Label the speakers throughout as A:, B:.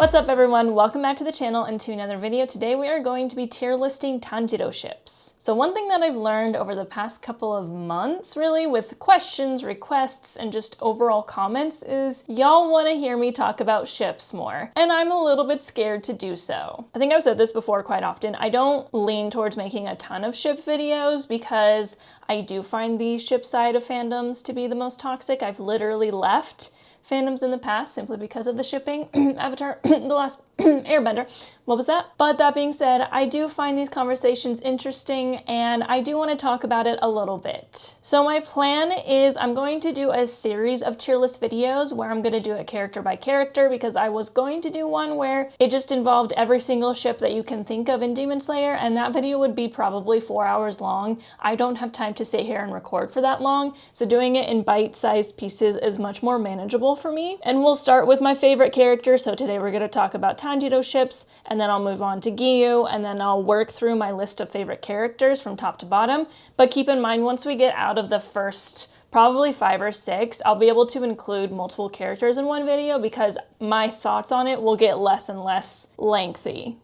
A: What's up everyone, welcome back to the channel and to another video. Today we are going to be tier listing Tanjiro ships. So one thing that I've learned over the past couple of months really with questions, requests, and just overall comments is y'all want to hear me talk about ships more. And I'm a little bit scared to do so. I think I've said this before quite often. I don't lean towards making a ton of ship videos because I do find the ship side of fandoms to be the most toxic. I've literally left fandoms in the past simply because of the shipping. Avatar, The Last Airbender. What was that? But that being said, I do find these conversations interesting and I do want to talk about it a little bit. So my plan is I'm going to do a series of tier list videos where I'm going to do it character by character because I was going to do one where it just involved every single ship that you can think of in Demon Slayer, and that video would be probably 4 hours long. I don't have time to sit here and record for that long, so doing it in bite-sized pieces is much more manageable for me. And we'll start with my favorite character. So today we're going to talk about Tanjiro ships, and then I'll move on to Gyu, and then I'll work through my list of favorite characters from top to bottom. But keep in mind, once we get out of the first probably 5 or 6, I'll be able to include multiple characters in one video because my thoughts on it will get less and less lengthy.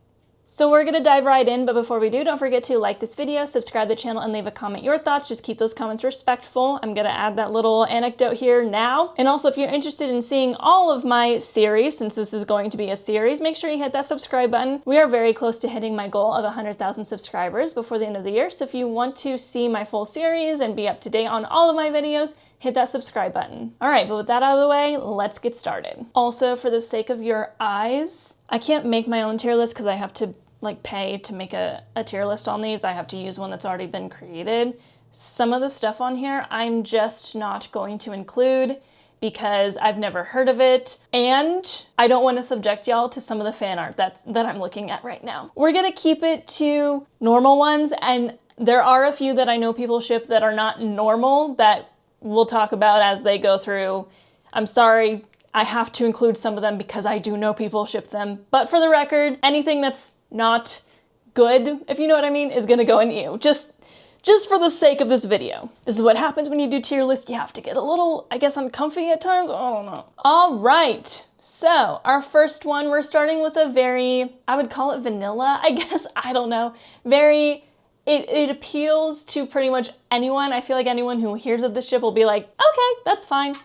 A: So we're gonna dive right in, but before we do, don't forget to like this video, subscribe to the channel, and leave a comment your thoughts. Just keep those comments respectful. I'm gonna add that little anecdote here now. And also, if you're interested in seeing all of my series, since this is going to be a series, make sure you hit that subscribe button. We are very close to hitting my goal of 100,000 subscribers before the end of the year. So if you want to see my full series and be up to date on all of my videos, hit that subscribe button. All right, but with that out of the way, let's get started. Also, for the sake of your eyes, I can't make my own tier list because I have to pay to make a tier list on these. I have to use one that's already been created. Some of the stuff on here, I'm just not going to include because I've never heard of it, and I don't want to subject y'all to some of the fan art that I'm looking at right now. We're gonna keep it to normal ones, and there are a few that I know people ship that are not normal that we'll talk about as they go through. I'm sorry, I have to include some of them because I do know people ship them. But for the record, anything that's not good, if you know what I mean, is gonna go in you. Just for the sake of this video. This is what happens when you do tier lists. You have to get a little, I guess, uncomfy at times. I don't know. All right. So our first one, we're starting with a very, I would call it vanilla, I guess. I don't know. It appeals to pretty much anyone. I feel like anyone who hears of this ship will be like, okay, that's fine.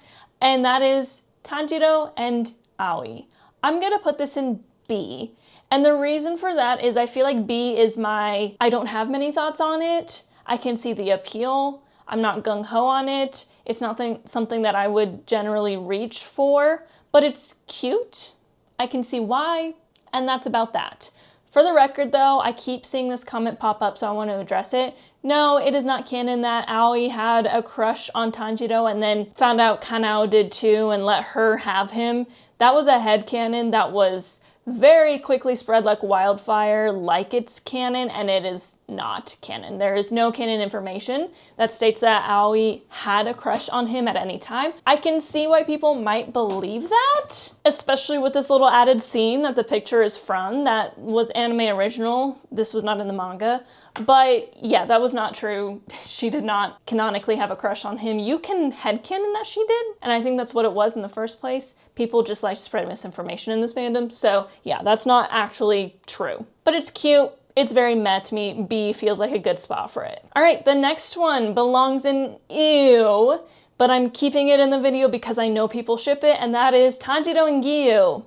A: And that is Tanjiro and Aoi. I'm gonna put this in B. And the reason for that is I feel like B is I don't have many thoughts on it. I can see the appeal. I'm not gung-ho on it. It's not something that I would generally reach for, but it's cute. I can see why, and that's about that. For the record though, I keep seeing this comment pop up, so I want to address it. No, it is not canon that Aoi had a crush on Tanjiro and then found out Kanao did too and let her have him. That was a headcanon that was very quickly spread like wildfire, like it's canon, and it is not canon. There is no canon information that states that Aoi had a crush on him at any time. I can see why people might believe that, especially with this little added scene that the picture is from that was anime original. This was not in the manga. But yeah, that was not true. She did not canonically have a crush on him. You can headcanon that she did, and I think that's what it was in the first place. People just like to spread misinformation in this fandom, so yeah, that's not actually true. But it's cute. It's very meh to me. B feels like a good spot for it. All right, the next one belongs in ew, but I'm keeping it in the video because I know people ship it, and that is Tanjiro and Gyu.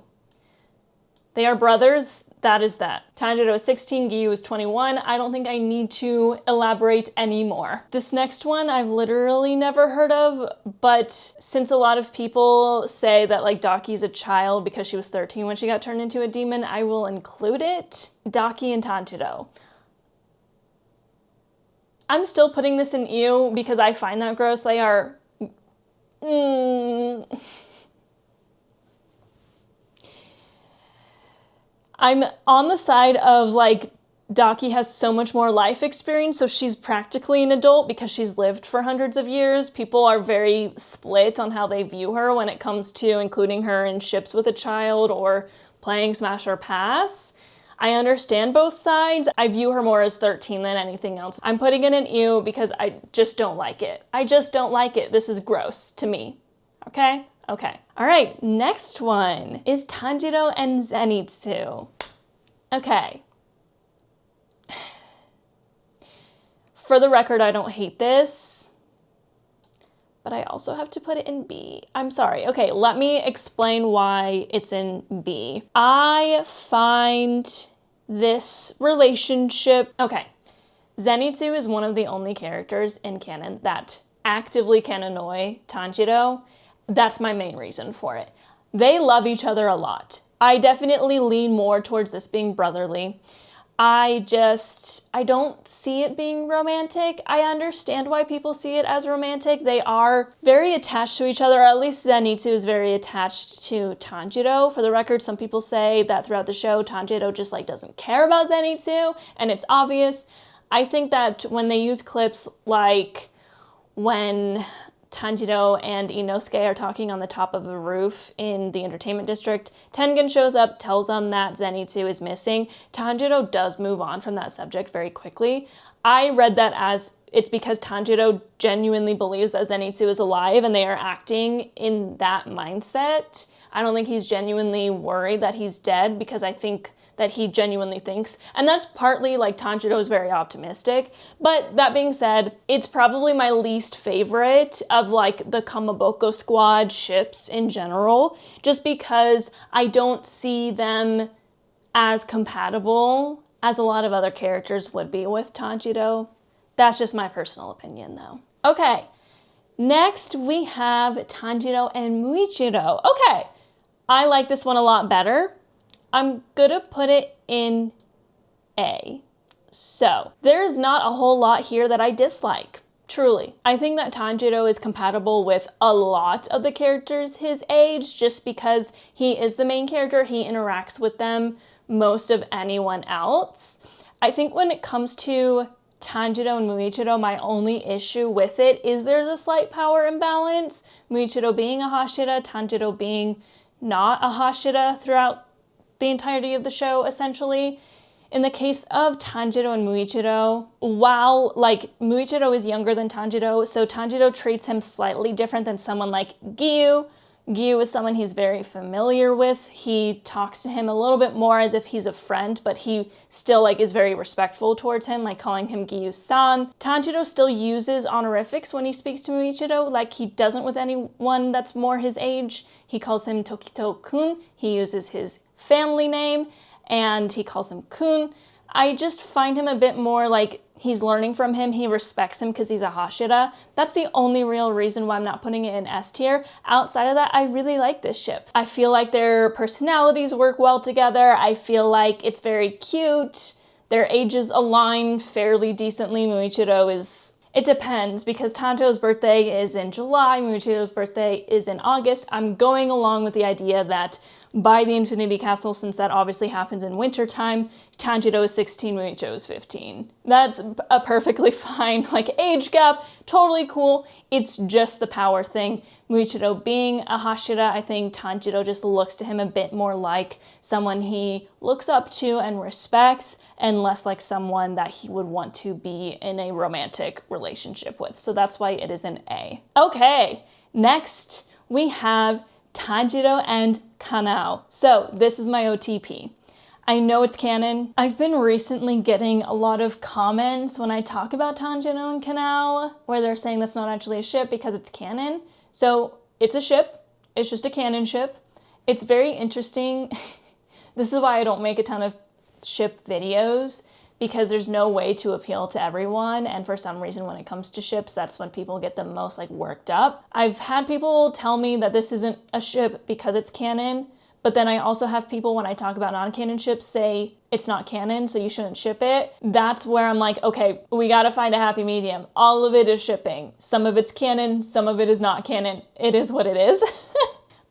A: They are brothers. That is that. Tanjiro is 16, Gyu is 21. I don't think I need to elaborate anymore. This next one I've literally never heard of, but since a lot of people say that like Daki's a child because she was 13 when she got turned into a demon, I will include it. Daki and Tanjiro. I'm still putting this in ew because I find that gross. They are... I'm on the side of like Daki has so much more life experience, so she's practically an adult because she's lived for hundreds of years. People are very split on how they view her when it comes to including her in ships with a child or playing Smash or Pass. I understand both sides. I view her more as 13 than anything else. I'm putting it in ew because I just don't like it. I just don't like it. This is gross to me. Okay? Okay. All right, next one is Tanjiro and Zenitsu. Okay. For the record, I don't hate this, but I also have to put it in B. I'm sorry. Okay, let me explain why it's in B. I find this relationship... Okay, Zenitsu is one of the only characters in canon that actively can annoy Tanjiro. That's my main reason for it. They love each other a lot. I definitely lean more towards this being brotherly. I don't see it being romantic. I understand why people see it as romantic. They are very attached to each other, or at least Zenitsu is very attached to Tanjiro. For the record, some people say that throughout the show, Tanjiro just like doesn't care about Zenitsu, and it's obvious. I think that when they use clips like when Tanjiro and Inosuke are talking on the top of a roof in the entertainment district, Tengen shows up, tells them that Zenitsu is missing. Tanjiro does move on from that subject very quickly. I read that as it's because Tanjiro genuinely believes that Zenitsu is alive and they are acting in that mindset. I don't think he's genuinely worried that he's dead, because I think that he genuinely thinks. And that's partly like Tanjiro is very optimistic. But that being said, it's probably my least favorite of like the Kamaboko Squad ships in general, just because I don't see them as compatible as a lot of other characters would be with Tanjiro. That's just my personal opinion though. Okay, next we have Tanjiro and Muichiro. Okay, I like this one a lot better. I'm gonna put it in A. So, there's not a whole lot here that I dislike, truly. I think that Tanjiro is compatible with a lot of the characters his age, just because he is the main character, he interacts with them most of anyone else. I think when it comes to Tanjiro and Muichiro, my only issue with it is there's a slight power imbalance. Muichiro being a Hashira, Tanjiro being not a Hashira throughout the entirety of the show, essentially. In the case of Tanjiro and Muichiro, while like Muichiro is younger than Tanjiro, so Tanjiro treats him slightly different than someone like Giyu. Giyu is someone he's very familiar with. He talks to him a little bit more as if he's a friend, but he still like is very respectful towards him, like calling him Giyu-san. Tanjiro still uses honorifics when he speaks to Muichiro, like he doesn't with anyone that's more his age. He calls him Tokito-kun. He uses his family name, and he calls him Kun. I just find him a bit more like he's learning from him. He respects him because he's a Hashira. That's the only real reason why I'm not putting it in S tier. Outside of that, I really like this ship. I feel like their personalities work well together. I feel like it's very cute. Their ages align fairly decently. Muichiro is... It depends, because Tanjiro's birthday is in July, Muichiro's birthday is in August. I'm going along with the idea that by the Infinity Castle, since that obviously happens in wintertime, Tanjiro is 16, Muichiro is 15. That's a perfectly fine age gap, totally cool. It's just the power thing. Muichiro being a Hashira, I think Tanjiro just looks to him a bit more like someone he looks up to and respects, and less like someone that he would want to be in a romantic relationship with. So that's why it is an A. Okay, next we have Tanjiro and Kanao. So this is my OTP. I know it's canon. I've been recently getting a lot of comments when I talk about Tanjiro and Kanao, where they're saying that's not actually a ship because it's canon. So it's a ship. It's just a canon ship. It's very interesting. This is why I don't make a ton of ship videos, because there's no way to appeal to everyone, and for some reason when it comes to ships, that's when people get the most worked up. I've had people tell me that this isn't a ship because it's canon, but then I also have people, when I talk about non-canon ships, say it's not canon, so you shouldn't ship it. That's where I'm like, okay, we gotta find a happy medium. All of it is shipping. Some of it's canon, some of it is not canon. It is what it is.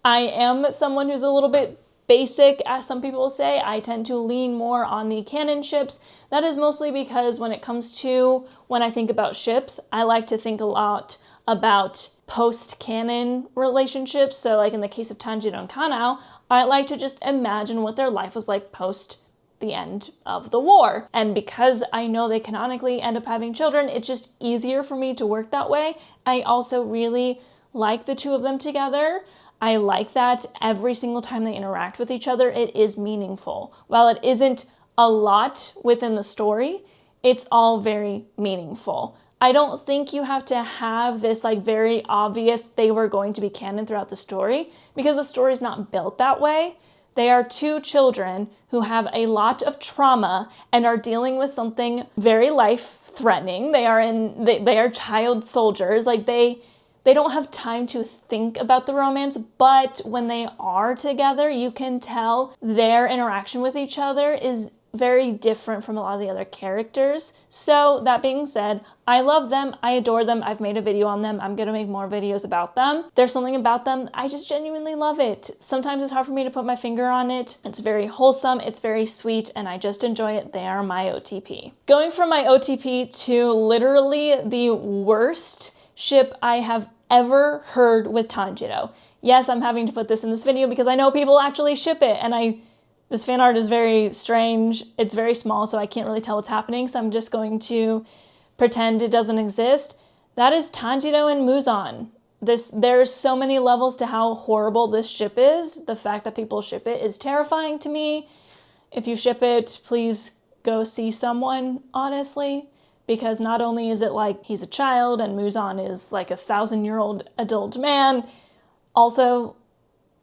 A: I am someone who's a little bit basic, as some people say. I tend to lean more on the canon ships. That is mostly because when I think about ships, I like to think a lot about post-canon relationships. So in the case of Tanjiro and Kanao, I like to just imagine what their life was like post the end of the war. And because I know they canonically end up having children, it's just easier for me to work that way. I also really like the two of them together. I like that every single time they interact with each other, it is meaningful. While it isn't a lot within the story, it's all very meaningful. I don't think you have to have this like very obvious they were going to be canon throughout the story, because the story's not built that way. They are two children who have a lot of trauma and are dealing with something very life-threatening. They are child soldiers. Like they don't have time to think about the romance, but when they are together, you can tell their interaction with each other is very different from a lot of the other characters. So that being said, I love them. I adore them. I've made a video on them. I'm going to make more videos about them. There's something about them. I just genuinely love it. Sometimes it's hard for me to put my finger on it. It's very wholesome. It's very sweet, and I just enjoy it. They are my OTP. Going from my OTP to literally the worst ship I have ever heard with Tanjiro. Yes, I'm having to put this in this video because I know people actually ship it, and this fan art is very strange. It's very small, so I can't really tell what's happening, so I'm just going to pretend it doesn't exist. That is Tanjiro and Muzan. There's so many levels to how horrible this ship is. The fact that people ship it is terrifying to me. If you ship it, please go see someone, honestly, because not only is it like he's a child and Muzan is like a 1,000-year-old adult man, also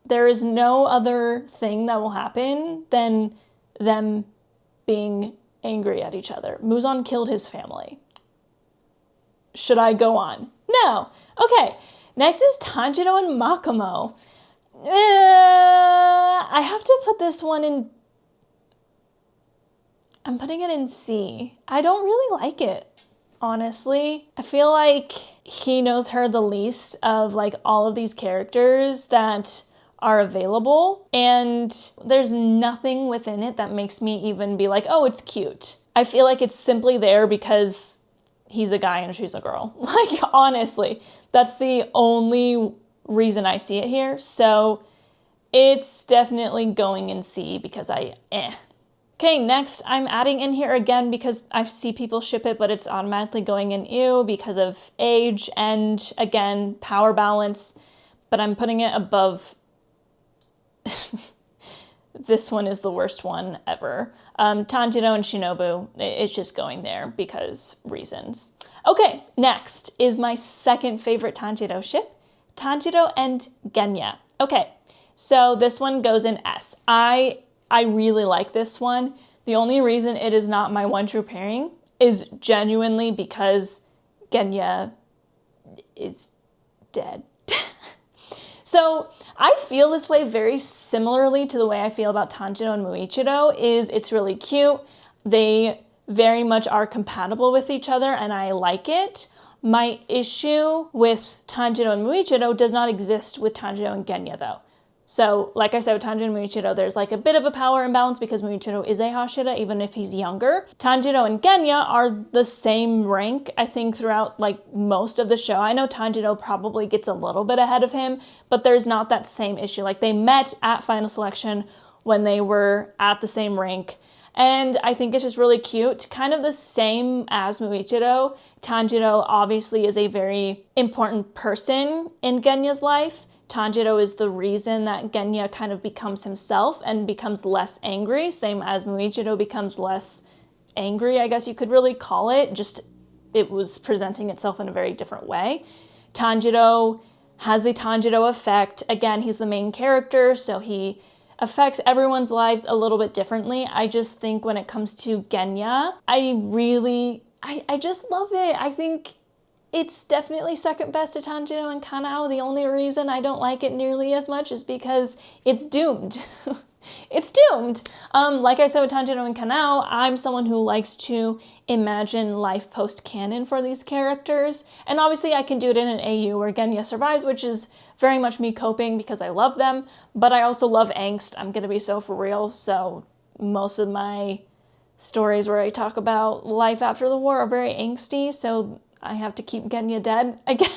A: there is no other thing that will happen than them being angry at each other. Muzan killed his family. Should I go on? No. Okay. Next is Tanjiro and Makomo. I have to put this one in... I'm putting it in C. I don't really like it, honestly. I feel like he knows her the least of like all of these characters that are available, and there's nothing within it that makes me even be like, oh, it's cute. I feel like it's simply there because he's a guy and she's a girl. Like, honestly, that's the only reason I see it here. So it's definitely going in C because Okay, next I'm adding in here again because I see people ship it, but it's automatically going in ew because of age and, again, power balance, but I'm putting it above. This one is the worst one ever. Tanjiro and Shinobu, it's just going there because reasons. Okay, next is my second favorite Tanjiro ship, Tanjiro and Genya. Okay, so this one goes in S. I really like this one. The only reason it is not my one true pairing is genuinely because Genya is dead. So I feel this way very similarly to the way I feel about Tanjiro and Muichiro. It's really cute. They very much are compatible with each other and I like it. My issue with Tanjiro and Muichiro does not exist with Tanjiro and Genya though. So like I said with Tanjiro and Muichiro, there's like a bit of a power imbalance because Muichiro is a Hashira even if he's younger. Tanjiro and Genya are the same rank, I think, throughout like most of the show. I know Tanjiro probably gets a little bit ahead of him, but there's not that same issue. Like they met at Final Selection when they were at the same rank. And I think it's just really cute. Kind of the same as Muichiro. Tanjiro obviously is a very important person in Genya's life. Tanjiro is the reason that Genya kind of becomes himself and becomes less angry, same as Muichiro becomes less angry, I guess you could really call it, just it was presenting itself in a very different way. Tanjiro has the Tanjiro effect. Again, he's the main character, so he affects everyone's lives a little bit differently. I just think when it comes to Genya, I just love it. I think it's definitely second best to Tanjiro and Kanao. The only reason I don't like it nearly as much is because it's doomed. It's doomed. Like I said with Tanjiro and Kanao, I'm someone who likes to imagine life post-canon for these characters. And obviously I can do it in an AU where Genya survives, which is very much me coping because I love them. But I also love angst. I'm going to be so for real. So most of my stories where I talk about life after the war are very angsty. So I have to keep Genya dead again.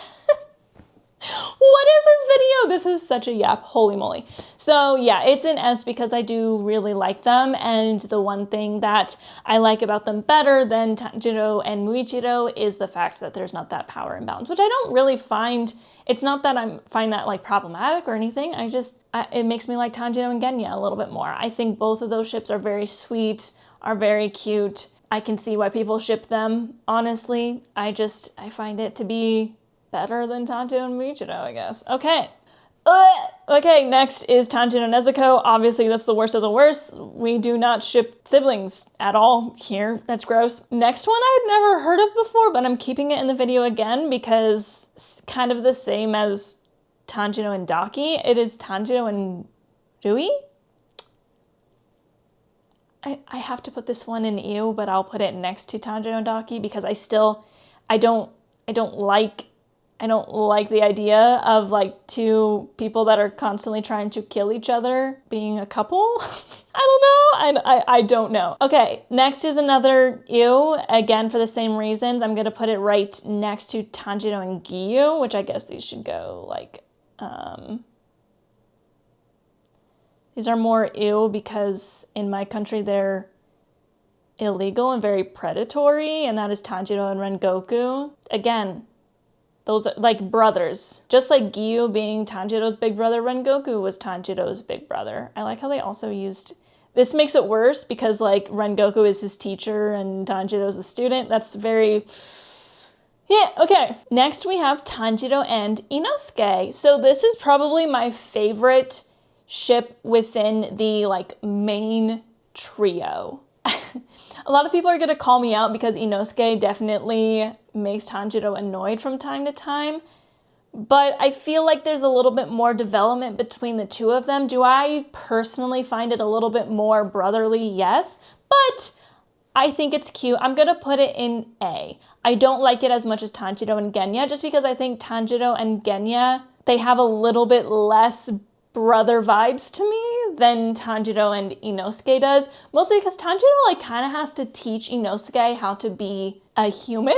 A: what is this video? This is such a yap, holy moly. So yeah, it's an S because I do really like them, and the one thing that I like about them better than Tanjiro and Muichiro is the fact that there's not that power imbalance, which I don't really find. It's not that I find that like problematic or anything. It makes me like Tanjiro and Genya a little bit more. I think both of those ships are very sweet, are very cute. I can see why people ship them, honestly. I find it to be better than Tanjiro and Muichiro, I guess. Okay. Okay, next is Tanjiro and Nezuko. Obviously, that's the worst of the worst. We do not ship siblings at all here. That's gross. Next one I'd never heard of before, but I'm keeping it in the video again because it's kind of the same as Tanjiro and Daki. It is Tanjiro and Rui? I have to put this one in ew, but I'll put it next to Tanjiro and Daki because I don't like the idea of like two people that are constantly trying to kill each other being a couple. I don't know. Okay, next is another ew, again for the same reasons. I'm gonna put it right next to Tanjiro and Gyu, which I guess these should go like, these are more ew because in my country they're illegal and very predatory, and that is Tanjiro and Rengoku. Again, those are like brothers. Just like Gyu being Tanjiro's big brother, Rengoku was Tanjiro's big brother. I like how they also used... This makes it worse because like Rengoku is his teacher and Tanjiro's a student. That's very... Yeah, okay. Next we have Tanjiro and Inosuke. So this is probably my favorite ship within the like main trio. A lot of people are gonna call me out because Inosuke definitely makes Tanjiro annoyed from time to time, but I feel like there's a little bit more development between the two of them. Do I personally find it a little bit more brotherly? Yes, but I think it's cute. I'm gonna put it in A. I don't like it as much as Tanjiro and Genya just because I think Tanjiro and Genya, they have a little bit less brother vibes to me than Tanjiro and Inosuke does, mostly because Tanjiro like kind of has to teach Inosuke how to be a human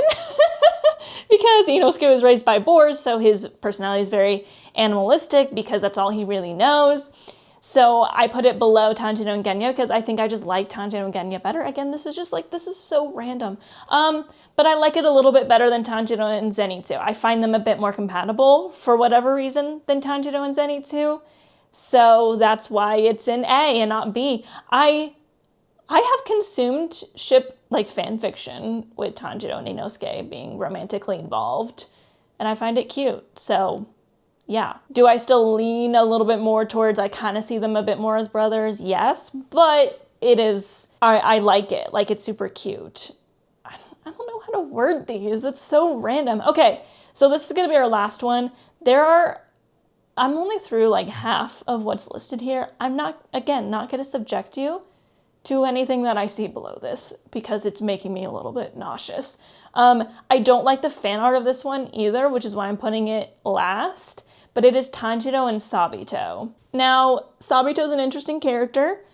A: because Inosuke was raised by boars, so his personality is very animalistic because that's all he really knows. So I put it below Tanjiro and Genya because I think I just like Tanjiro and Genya better. Again, this is just like, this is so random. But I like it a little bit better than Tanjiro and Zenitsu. I find them a bit more compatible for whatever reason than Tanjiro and Zenitsu. So that's why it's in A and not B. I have consumed ship like fan fiction with Tanjiro and Inosuke being romantically involved, and I find it cute. So yeah. Do I still lean a little bit more towards I kind of see them a bit more as brothers? Yes, but it is, I like it. Like it's super cute. I don't know how to word these. It's so random. Okay, so this is gonna be our last one. I'm only through like half of what's listed here. I'm not gonna subject you to anything that I see below this because it's making me a little bit nauseous. I don't like the fan art of this one either, which is why I'm putting it last, but it is Tanjiro and Sabito. Now, Sabito's an interesting character.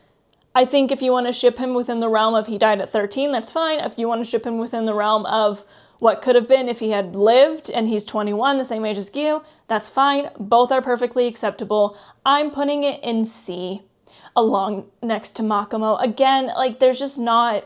A: I think if you want to ship him within the realm of he died at 13, that's fine. If you want to ship him within the realm of what could have been if he had lived and he's 21, the same age as Gyu, that's fine. Both are perfectly acceptable. I'm putting it in C, along next to Makomo. Again, like there's not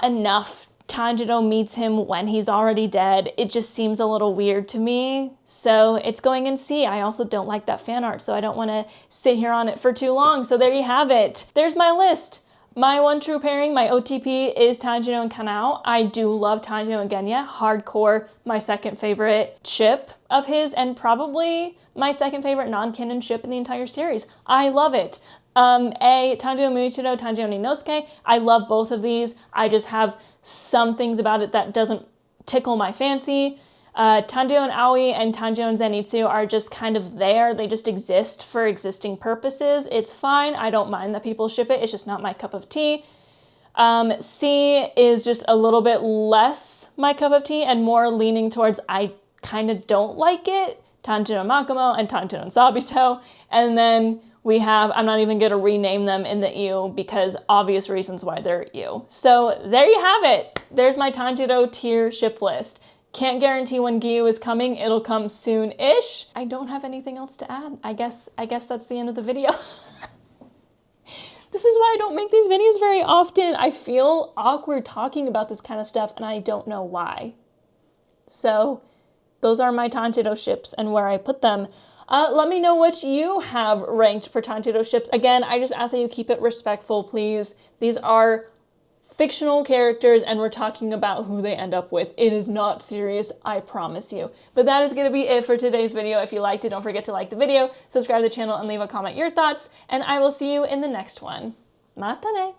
A: enough. Tanjiro meets him when he's already dead. It just seems a little weird to me. So it's going in C. I also don't like that fan art, so I don't want to sit here on it for too long. So there you have it. There's my list. My one true pairing, my OTP, is Tanjiro and Kanao. I do love Tanjiro and Genya. Hardcore, my second favorite ship of his, and probably my second favorite non-canon ship in the entire series. I love it. Tanjiro and Muichiro, Tanjiro and Inosuke. I love both of these. I just have some things about it that doesn't tickle my fancy. Tanjiro and Aoi and Tanjiro and Zenitsu are just kind of there. They just exist for existing purposes. It's fine. I don't mind that people ship it. It's just not my cup of tea. C is just a little bit less my cup of tea and more leaning towards I kind of don't like it. Tanjiro and Makomo and Tanjiro and Sabito. And then we have, I'm not even going to rename them in the EU because obvious reasons why they're EU. So there you have it. There's my Tanjiro tier ship list. Can't guarantee when Gyu is coming. It'll come soon-ish. I don't have anything else to add. I guess that's the end of the video. This is why I don't make these videos very often. I feel awkward talking about this kind of stuff, and I don't know why. So those are my Tanjiro ships and where I put them. Let me know what you have ranked for Tanjiro ships. Again, I just ask that you keep it respectful, please. These are fictional characters, and we're talking about who they end up with. It is not serious, I promise you. But that is going to be it for today's video. If you liked it, don't forget to like the video, subscribe to the channel, and leave a comment your thoughts, and I will see you in the next one. Mata ne!